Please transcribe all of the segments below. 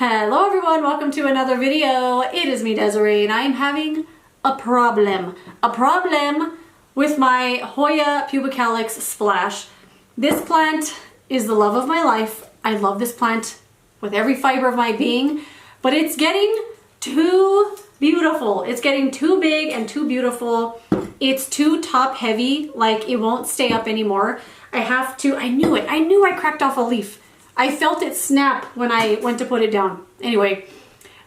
Hello everyone, welcome to another video. It is me, Desiree, and I am having a problem. A problem with my Hoya Pubicalix splash. This plant is the love of my life. I love this plant with every fiber of my being, but it's getting too beautiful. It's getting too big and too beautiful. It's too top heavy, like it won't stay up anymore. I knew it. I knew I cracked off a leaf. I felt it snap when I went to put it down. Anyway,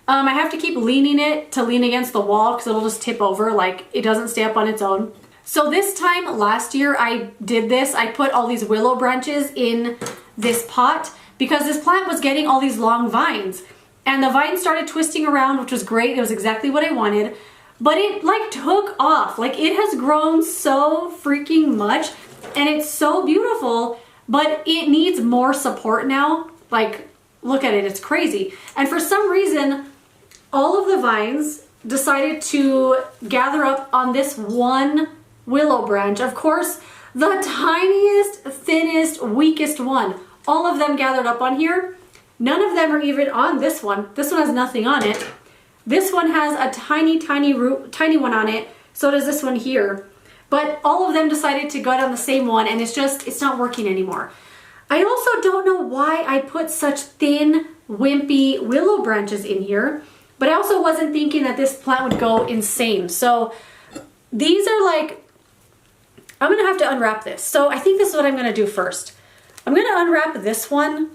I have to keep leaning it to lean against the wall because it'll just tip over, like it doesn't stay up on its own. So this time last year I did this. I put all these willow branches in this pot because this plant was getting all these long vines. And the vines started twisting around, which was great. It was exactly what I wanted. But it like took off. Like it has grown so freaking much and it's so beautiful. But it needs more support now. Like, look at it, it's crazy. And for some reason, all of the vines decided to gather up on this one willow branch. Of course, the tiniest, thinnest, weakest one. All of them gathered up on here. None of them are even on this one. This one has nothing on it. This one has a tiny, tiny one on it. So does this one here. But all of them decided to go on the same one and it's not working anymore. I also don't know why I put such thin, wimpy willow branches in here, but I also wasn't thinking that this plant would go insane. So these are like, I'm gonna have to unwrap this. So I think this is what I'm gonna do first. I'm gonna unwrap this one.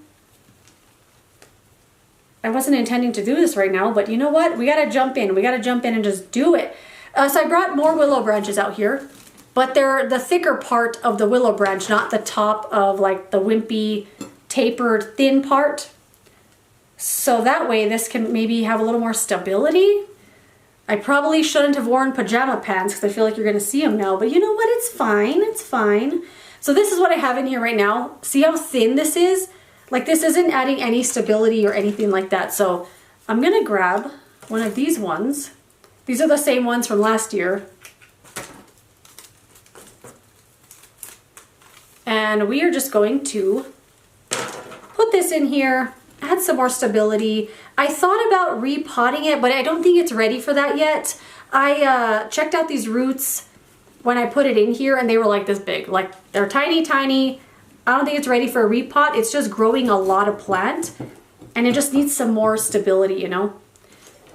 I wasn't intending to do this right now, but you know what? We gotta jump in. We gotta jump in and just do it. So I brought more willow branches out here. But they're the thicker part of the willow branch, not the top of like the wimpy, tapered, thin part. So that way this can maybe have a little more stability. I probably shouldn't have worn pajama pants because I feel like you're gonna see them now, but you know what, it's fine, it's fine. So this is what I have in here right now. See how thin this is? Like this isn't adding any stability or anything like that. So I'm gonna grab one of these ones. These are the same ones from last year. And we are just going to put this in here, add some more stability. I thought about repotting it, but I don't think it's ready for that yet. I checked out these roots when I put it in here and they were like this big. Like they're tiny, tiny. I don't think it's ready for a repot. It's just growing a lot of plant and it just needs some more stability, you know?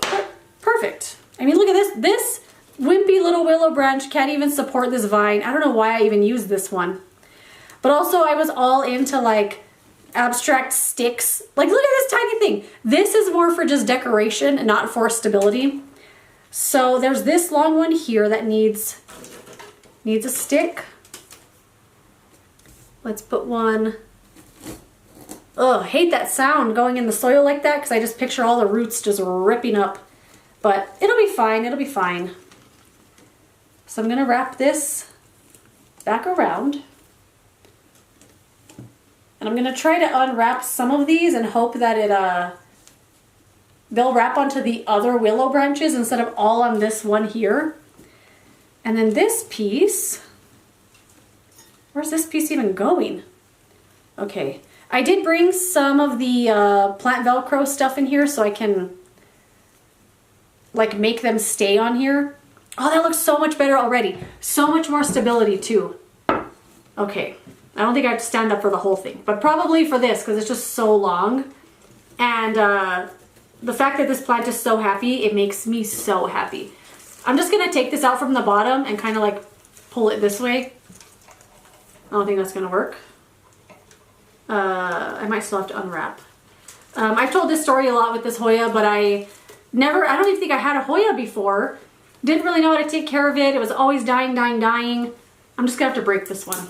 But perfect. I mean, look at this. This wimpy little willow branch can't even support this vine. I don't know why I even used this one. But also I was all into like abstract sticks. Like look at this tiny thing. This is more for just decoration, not for stability. So there's this long one here that needs a stick. Let's put one. Ugh, hate that sound going in the soil like that because I just picture all the roots just ripping up. But it'll be fine, it'll be fine. So I'm gonna wrap this back around. And I'm gonna try to unwrap some of these and hope that they'll wrap onto the other willow branches instead of all on this one here. And then this piece, where's this piece even going? Okay, I did bring some of the plant Velcro stuff in here so I can like make them stay on here. Oh, that looks so much better already. So much more stability too. Okay. I don't think I have to stand up for the whole thing, but probably for this because it's just so long. And the fact that this plant is so happy, it makes me so happy. I'm just gonna take this out from the bottom and kind of like pull it this way. I don't think that's gonna work. I might still have to unwrap. I've told this story a lot with this Hoya, but I don't even think I had a Hoya before. Didn't really know how to take care of it. It was always dying, dying, dying. I'm just gonna have to break this one.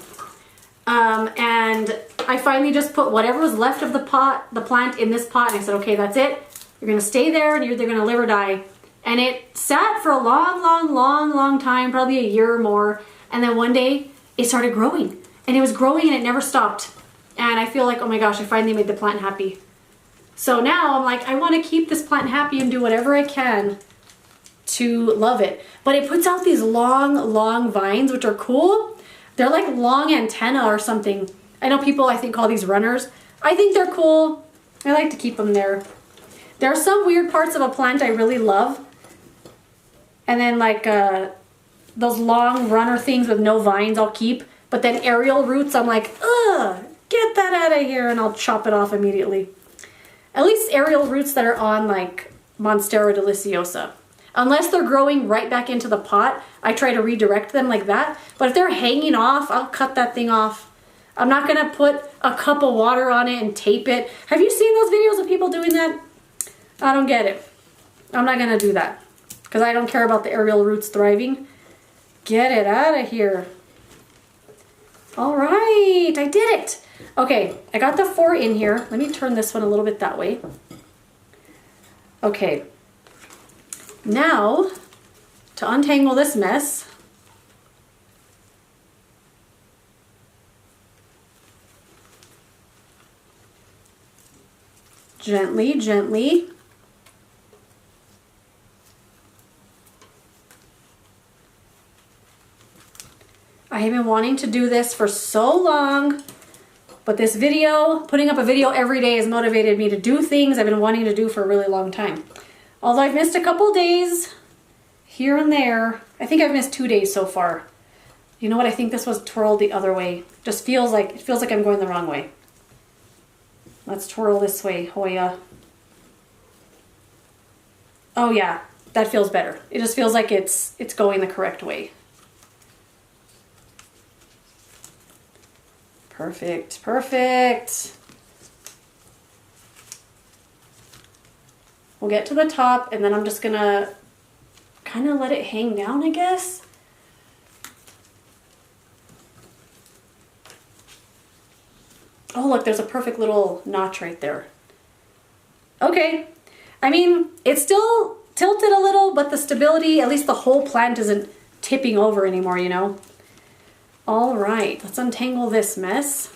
And I finally just put whatever was left of the plant in this pot and I said, okay, that's it. You're gonna stay there and you're either gonna live or die. And it sat for a long time, probably a year or more. And then one day it started growing and it was growing and it never stopped. And I feel like, oh my gosh, I finally made the plant happy. So now I'm like, I wanna keep this plant happy and do whatever I can to love it. But it puts out these long vines, which are cool. They're like long antenna or something. I know people I think call these runners. I think they're cool. I like to keep them there. There are some weird parts of a plant I really love. And then like those long runner things with no vines I'll keep. But then aerial roots, I'm like, ugh, get that out of here, and I'll chop it off immediately. At least aerial roots that are on like Monstera deliciosa. Unless they're growing right back into the pot, I try to redirect them like that. But if they're hanging off, I'll cut that thing off. I'm not gonna put a cup of water on it and tape it. Have you seen those videos of people doing that? I don't get it. I'm not gonna do that because I don't care about the aerial roots thriving. Get it out of here. All right, I did it. Okay, I got the 4 in here. Let me turn this one a little bit that way. Okay, now to untangle this mess, gently, gently. I have been wanting to do this for so long, but this video, putting up a video every day has motivated me to do things I've been wanting to do for a really long time. Although I've missed a couple days here and there. I think I've missed 2 days so far. You know what? I think this was twirled the other way. Just feels like, it feels like I'm going the wrong way. Let's twirl this way, Hoya. Oh yeah, that feels better. It just feels like it's going the correct way. Perfect, perfect. We'll get to the top and then I'm just gonna kind of let it hang down, I guess. Oh look, there's a perfect little notch right there. Okay, I mean, it's still tilted a little, but the stability, at least the whole plant isn't tipping over anymore, you know? All right, let's untangle this mess.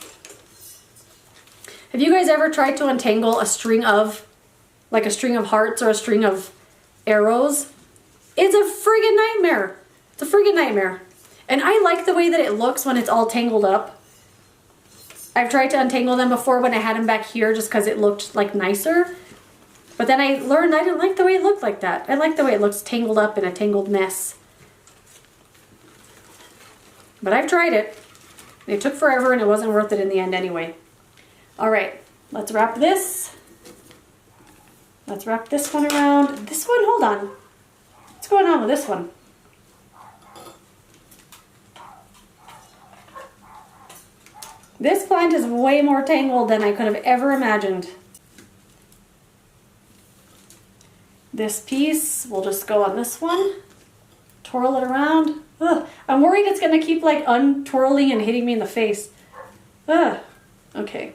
Have you guys ever tried to untangle a string of, like a string of hearts or a string of arrows? It's a friggin' nightmare. It's a friggin' nightmare. And I like the way that it looks when it's all tangled up. I've tried to untangle them before when I had them back here just because it looked like nicer. But then I learned I didn't like the way it looked like that. I like the way it looks tangled up in a tangled mess. But I've tried it. It took forever and it wasn't worth it in the end anyway. All right, let's wrap this. Let's wrap this one around. This one, hold on. What's going on with this one? This plant is way more tangled than I could have ever imagined. This piece will just go on this one. Twirl it around. Ugh. I'm worried it's gonna keep like untwirling and hitting me in the face. Ugh. Okay.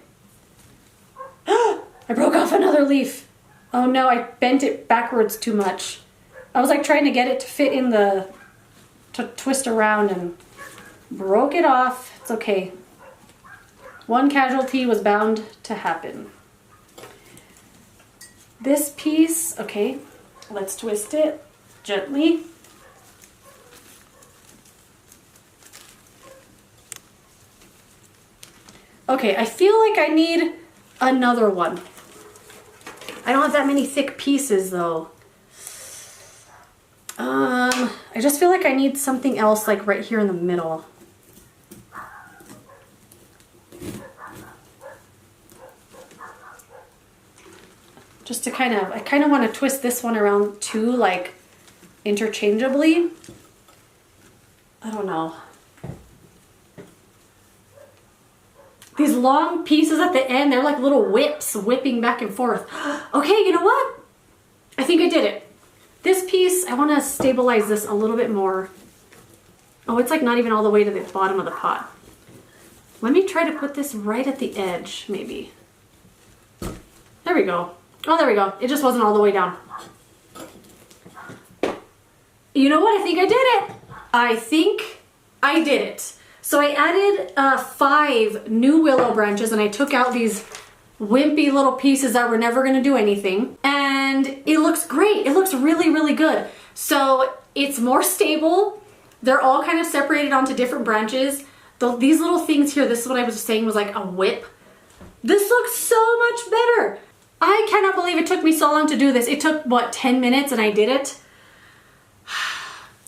I broke off another leaf. Oh no, I bent it backwards too much. I was like trying to get it to fit in the, to twist around and broke it off. It's okay. One casualty was bound to happen. This piece, okay, let's twist it gently. Okay, I feel like I need another one. I don't have that many thick pieces though. I just feel like I need something else like right here in the middle. Just to kind of, I kind of want to twist this one around too, like interchangeably. I don't know. These long pieces at the end, they're like little whips whipping back and forth. Okay, you know what? I think I did it. This piece, I want to stabilize this a little bit more. Oh, it's like not even all the way to the bottom of the pot. Let me try to put this right at the edge, maybe. There we go. Oh, there we go. It just wasn't all the way down. You know what? I think I did it. I think I did it. So I added 5 new willow branches and I took out these wimpy little pieces that were never going to do anything. And it looks great. It looks really, really good. So it's more stable. They're all kind of separated onto different branches. These little things here, this is what I was saying was like a whip. This looks so much better. I I cannot believe it took me so long to do this. It took, what, 10 minutes and I did it?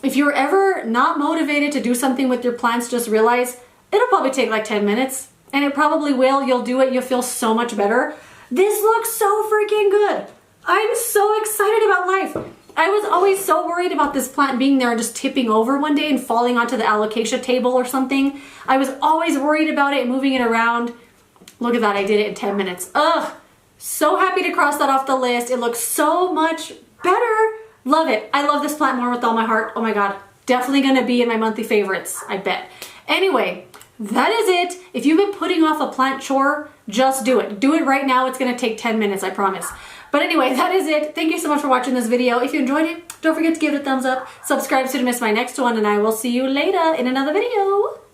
If you're ever not motivated to do something with your plants, just realize it'll probably take like 10 minutes. And it probably will. You'll do it. You'll feel so much better. This looks so freaking good. I'm so excited about life. I was always so worried about this plant being there and just tipping over one day and falling onto the alocasia table or something. I was always worried about it, moving it around. Look at that. I did it in 10 minutes. Ugh. So happy to cross that off the list. It looks so much better. Love it. I love this plant more with all my heart. Oh my God. Definitely going to be in my monthly favorites, I bet. Anyway, that is it. If you've been putting off a plant chore, just do it. Do it right now. It's going to take 10 minutes, I promise. But anyway, that is it. Thank you so much for watching this video. If you enjoyed it, don't forget to give it a thumbs up. Subscribe so you don't miss my next one, and I will see you later in another video.